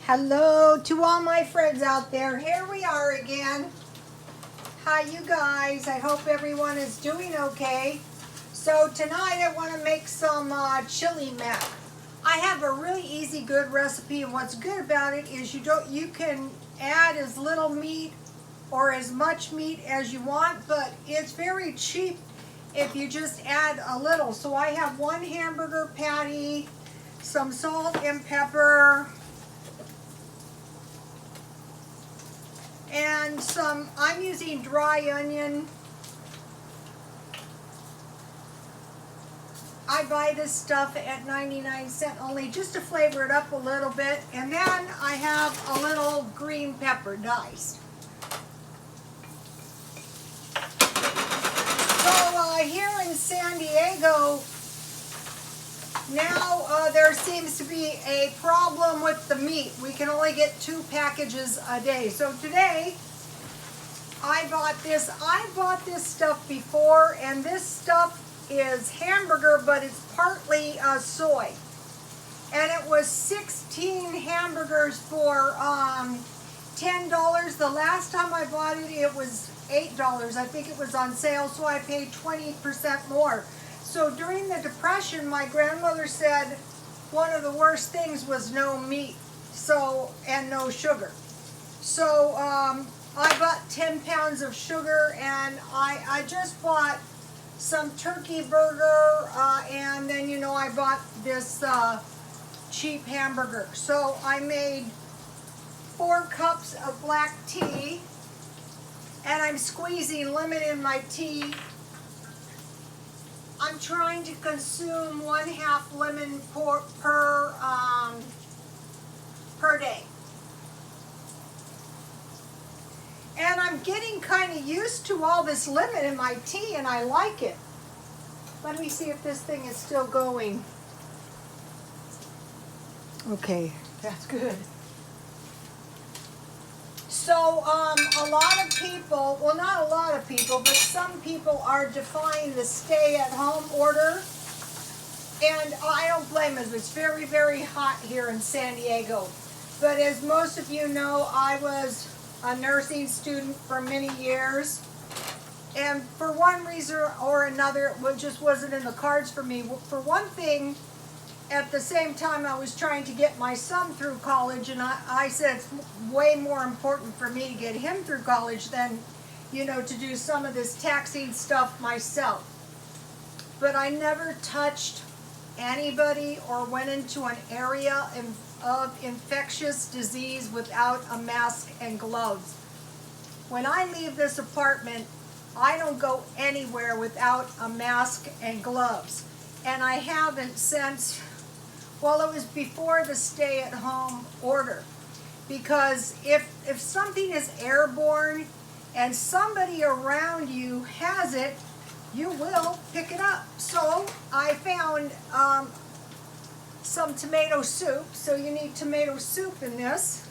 Hello to all my friends out there. Here we are again. Hi you guys. I hope everyone is doing okay. So tonight I want to make some chili mac. I have a really easy good recipe, and what's good about it is you can add as little meat or as much meat as you want, but it's very cheap if you just add a little. So I have one hamburger patty, some salt and pepper, and I'm using dry onion. I buy this stuff at 99 cents only just to flavor it up a little bit. And then I have a little green pepper diced. So here in San Diego, now there seems to be a problem with the meat. We can only get 2 packages a day. So today, I bought this. I bought this stuff before, and this stuff is hamburger, but it's partly soy. And it was 16 hamburgers for $10. The last time I bought it, it was $8. I think it was on sale, so I paid 20% more. So during the Depression, my grandmother said one of the worst things was no meat, and no sugar. So I bought 10 pounds of sugar, and I just bought some turkey burger, and then I bought this cheap hamburger. So I made 4 cups of black tea, and I'm squeezing lemon in my tea. I'm trying to consume 1/2 lemon per day. And I'm getting kind of used to all this lemon in my tea, and I like it. Let me see if this thing is still going. Okay, that's good. So a lot of people, well, not a lot of people, but some people are defying the stay-at-home order. And I don't blame them. It's very, very hot here in San Diego. But as most of you know, I was a nursing student for many years. And for one reason or another, it just wasn't in the cards for me. For one thing, at the same time, I was trying to get my son through college, and I said it's way more important for me to get him through college than, to do some of this taxing stuff myself. But I never touched anybody or went into an area of infectious disease without a mask and gloves. When I leave this apartment, I don't go anywhere without a mask and gloves. And I haven't since, well, it was before the stay-at-home order. Because if something is airborne and somebody around you has it, you will pick it up. So I found some tomato soup. So you need tomato soup in this.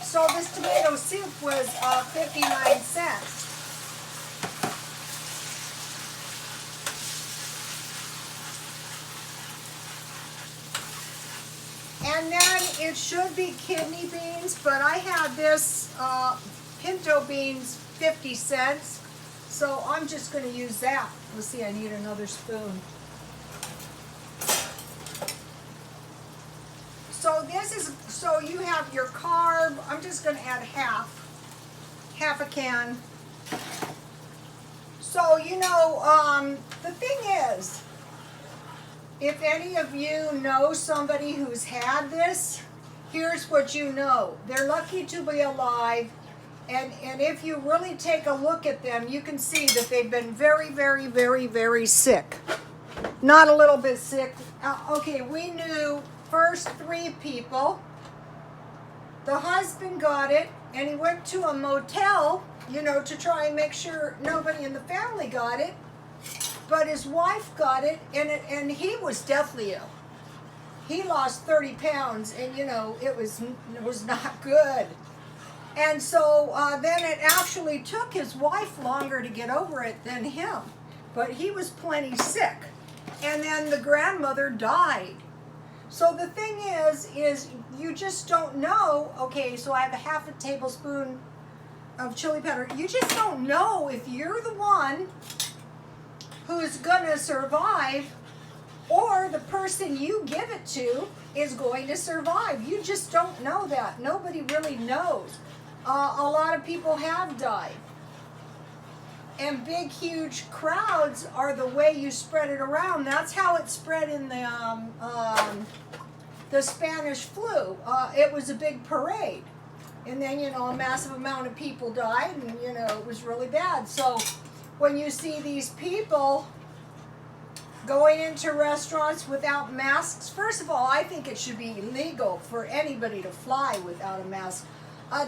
So this tomato soup was 59 cents. And then it should be kidney beans, but I had this pinto beans 50 cents. So I'm just going to use that. Let's see, I need another spoon. So you have your carb. I'm just going to add half a can. So, the thing is, if any of you know somebody who's had this, here's what you know. They're lucky to be alive. And if you really take a look at them, you can see that they've been very, very, very, very sick. Not a little bit sick. Okay, we knew first 3 people. The husband got it, and he went to a motel, to try and make sure nobody in the family got it. But his wife got it, and he was deathly ill. He lost 30 pounds, and it was not good. And so then it actually took his wife longer to get over it than him. but he was plenty sick. And then the grandmother died. So the thing is you just don't know, okay, so I have a half a tablespoon of chili powder. You just don't know if you're the one who's gonna survive or the person you give it to is going to survive. You just don't know that. Nobody really knows. A lot of people have died. And big, huge crowds are the way you spread it around. That's how it spread in the Spanish flu. It was a big parade. And then, a massive amount of people died, and, it was really bad. So when you see these people going into restaurants without masks, first of all, I think it should be illegal for anybody to fly without a mask.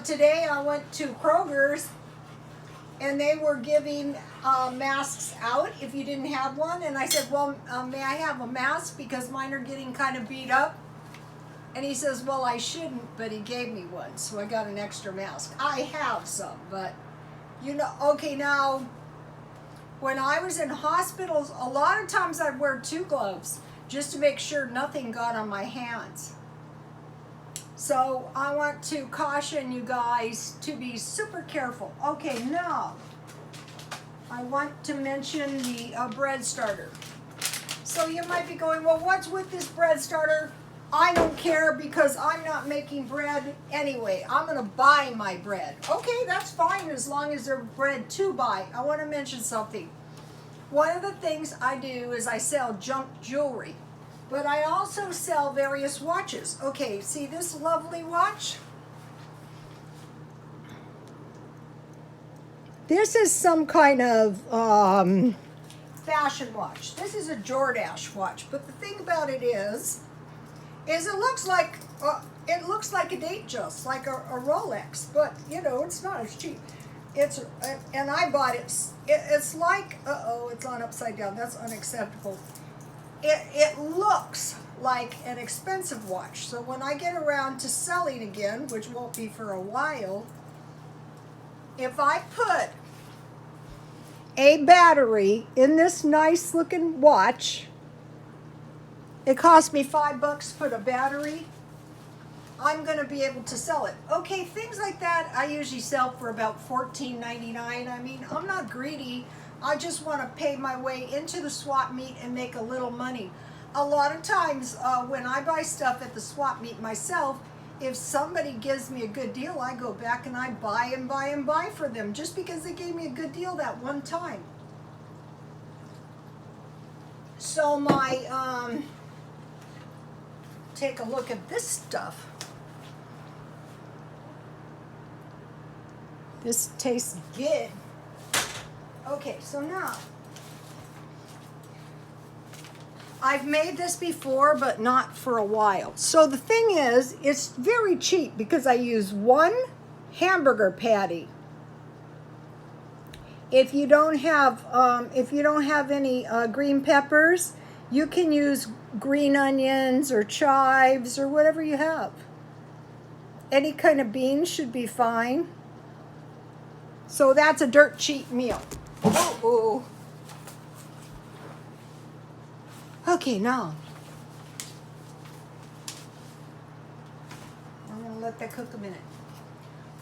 Today I went to Kroger's, and they were giving masks out if you didn't have one. And I said, well, may I have a mask because mine are getting kind of beat up? And he says, well, I shouldn't, but he gave me one, so I got an extra mask. I have some, but, okay, now, when I was in hospitals, a lot of times I'd wear 2 gloves just to make sure nothing got on my hands. So I want to caution you guys to be super careful. Okay, now I want to mention the bread starter. So you might be going, well, what's with this bread starter? I don't care because I'm not making bread anyway. I'm going to buy my bread. Okay, that's fine as long as there's bread to buy. I want to mention something. One of the things I do is I sell junk jewelry. But I also sell various watches. Okay, see this lovely watch? This is some kind of fashion watch. This is a Jordache watch. But the thing about it is it looks like a Datejust, like a Rolex. But it's not as cheap. And I bought it. It's like it's on upside down. That's unacceptable. It looks like an expensive watch. So when I get around to selling again, which won't be for a while, if I put a battery in this nice looking watch, it cost me $5 to put a battery, I'm going to be able to sell it. Okay, things like that I usually sell for about $14.99. I mean, I'm not greedy. I just want to pay my way into the swap meet and make a little money. A lot of times when I buy stuff at the swap meet myself, if somebody gives me a good deal, I go back and I buy and buy and buy for them just because they gave me a good deal that one time. So take a look at this stuff. This tastes good. Okay, so now, I've made this before, but not for a while. So the thing is, it's very cheap because I use 1 hamburger patty. If you don't have any green peppers, you can use green onions or chives or whatever you have. Any kind of beans should be fine. So that's a dirt cheap meal. Oh. Okay, now I'm going to let that cook a minute.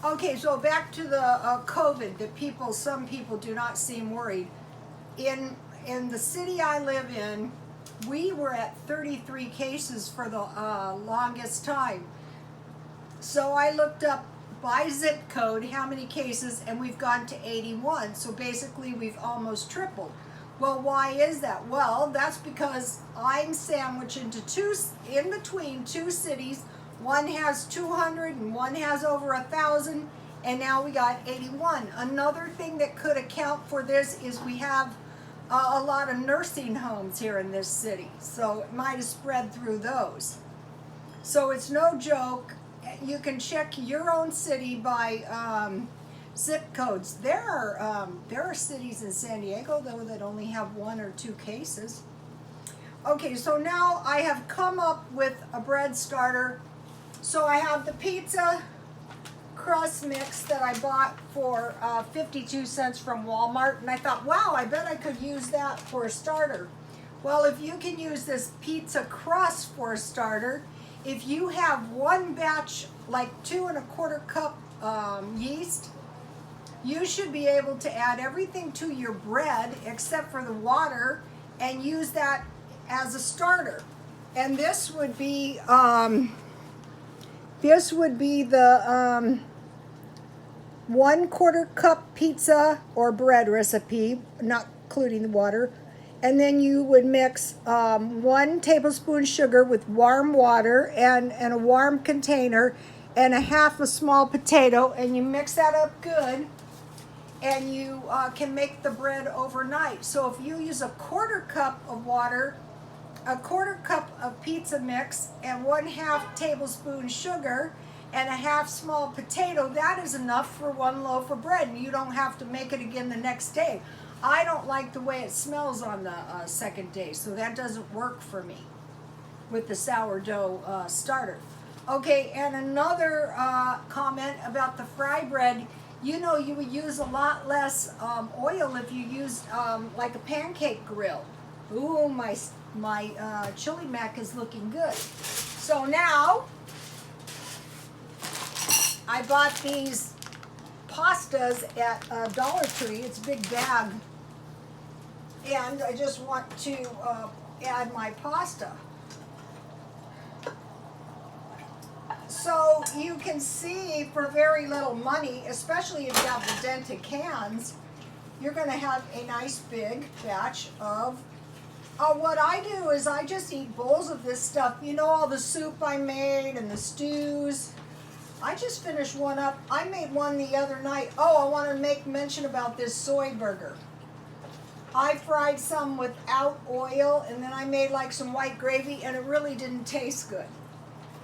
Okay, so back to the COVID. That some people do not seem worried. In the city I live in, we were at 33 cases for the longest time. So I looked up by zip code how many cases, and we've gone to 81. So basically we've almost tripled. Well, why is that? Well, that's because I'm sandwiched in between 2 cities. One has 200 and one has over 1,000, and now we got 81. Another thing that could account for this is we have a lot of nursing homes here in this city, so it might have spread through those. So it's no joke. You can check your own city by zip codes. There are cities in San Diego though that only have 1 or 2 cases. Okay, so now I have come up with a bread starter. So I have the pizza crust mix that I bought for 52 cents from Walmart, and I thought, wow, I bet I could use that for a starter. Well, if you can use this pizza crust for a starter, if you have one batch, like 2¼ cup yeast, you should be able to add everything to your bread except for the water and use that as a starter. And this would be the 1/4 cup pizza or bread recipe, not including the water. And then you would mix 1 tablespoon sugar with warm water and a warm container and 1/2 a small potato, and you mix that up good, and you can make the bread overnight. So if you use 1/4 cup of water, 1/4 cup of pizza mix, and 1/2 tablespoon sugar, and 1/2 small potato, that is enough for 1 loaf of bread, and you don't have to make it again the next day. I don't like the way it smells on the second day, so that doesn't work for me with the sourdough starter. Okay, and another comment about the fry bread. You know, you would use a lot less oil if you used like a pancake grill. Ooh, my chili mac is looking good. So now, I bought these pastas at Dollar Tree. It's a big bag. And I just want to add my pasta. So you can see for very little money, especially if you have the dented cans, you're going to have a nice big batch of what I do is I just eat bowls of this stuff. You know, all the soup I made and the stews. I just finished one up. I made one the other night. Oh, I want to make mention about this soy burger. I fried some without oil, and then I made like some white gravy, and it really didn't taste good.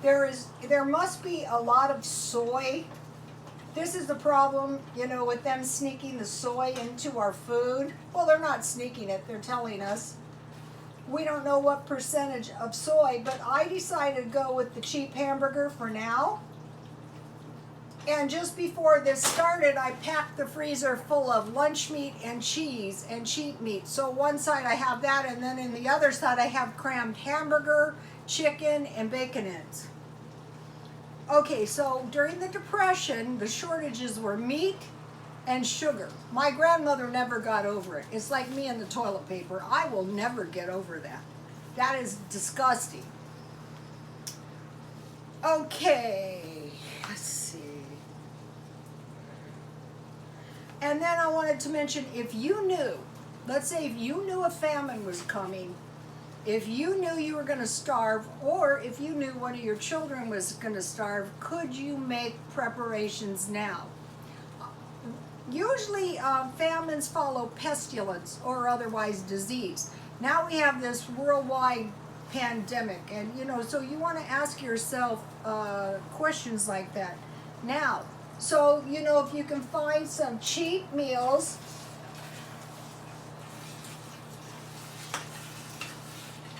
There must be a lot of soy. This is the problem, you know, with them sneaking the soy into our food. Well, they're not sneaking it, they're telling us. We don't know what percentage of soy, but I decided to go with the cheap hamburger for now. And just before this started, I packed the freezer full of lunch meat and cheese and cheap meat. So one side I have that, and then in the other side I have crammed hamburger, chicken, and bacon ends. Okay, so during the Depression, the shortages were meat and sugar. My grandmother never got over it. It's like me and the toilet paper. I will never get over that. That is disgusting. Okay, let's see. And then I wanted to mention, if you knew, let's say if you knew a famine was coming, if you knew you were going to starve, or if you knew one of your children was going to starve, could you make preparations now? Usually famines follow pestilence or otherwise disease. Now we have this worldwide pandemic, and you know, so you want to ask yourself questions like that now. So, you know, if you can find some cheap meals,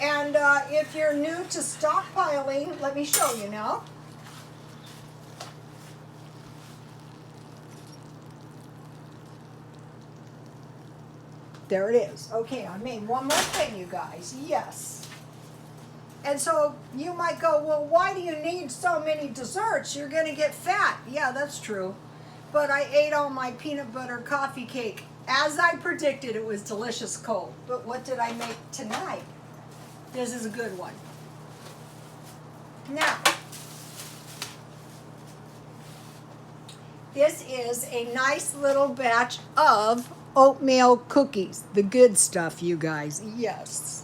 and if you're new to stockpiling, let me show you now. There it is. Okay, I made one more thing, you guys. Yes. And so you might go, well, why do you need so many desserts? You're going to get fat. Yeah, that's true. But I ate all my peanut butter coffee cake. As I predicted, it was delicious cold. But what did I make tonight? This is a good one. Now, this is a nice little batch of oatmeal cookies. The good stuff, you guys. Yes.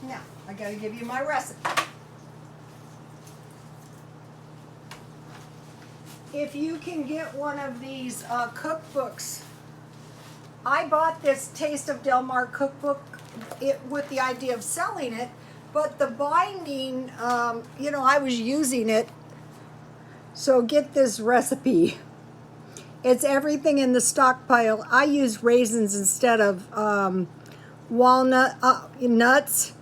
Now, I gotta give you my recipe. If you can get one of these cookbooks, I bought this Taste of Del Mar cookbook with the idea of selling it, but the binding, you know, I was using it. So get this recipe. It's everything in the Stockpile. I use raisins instead of walnut nuts.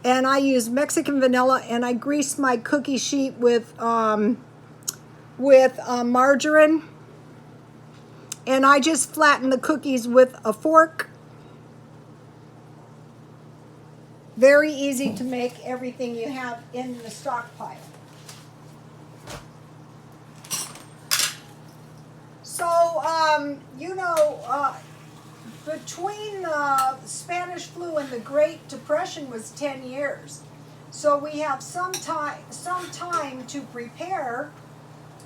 And I use Mexican vanilla, and I grease my cookie sheet with with margarine. And I just flatten the cookies with a fork. Very easy to make everything you have in the stockpile. So, between the Spanish flu and the Great Depression was 10 years. So we have some time to prepare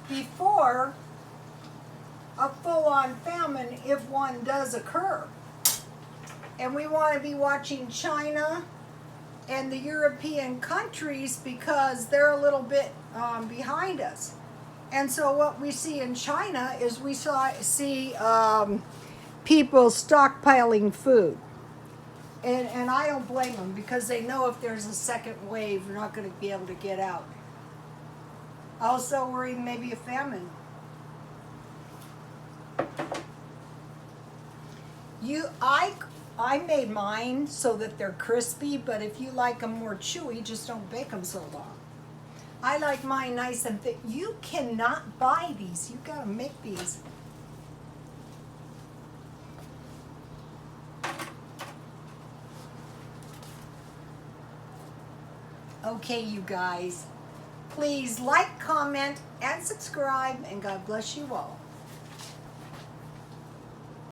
before a full-on famine if one does occur. And we want to be watching China and the European countries because they're a little bit behind us. And so what we see in China is we see people stockpiling food. And I don't blame them because they know if there's a second wave, they're not going to be able to get out. Also worried maybe a famine. I made mine so that they're crispy, but if you like them more chewy, just don't bake them so long. I like mine nice and thick. You cannot buy these. You gotta make these. Okay, you guys. Please like, comment, and subscribe, and God bless you all.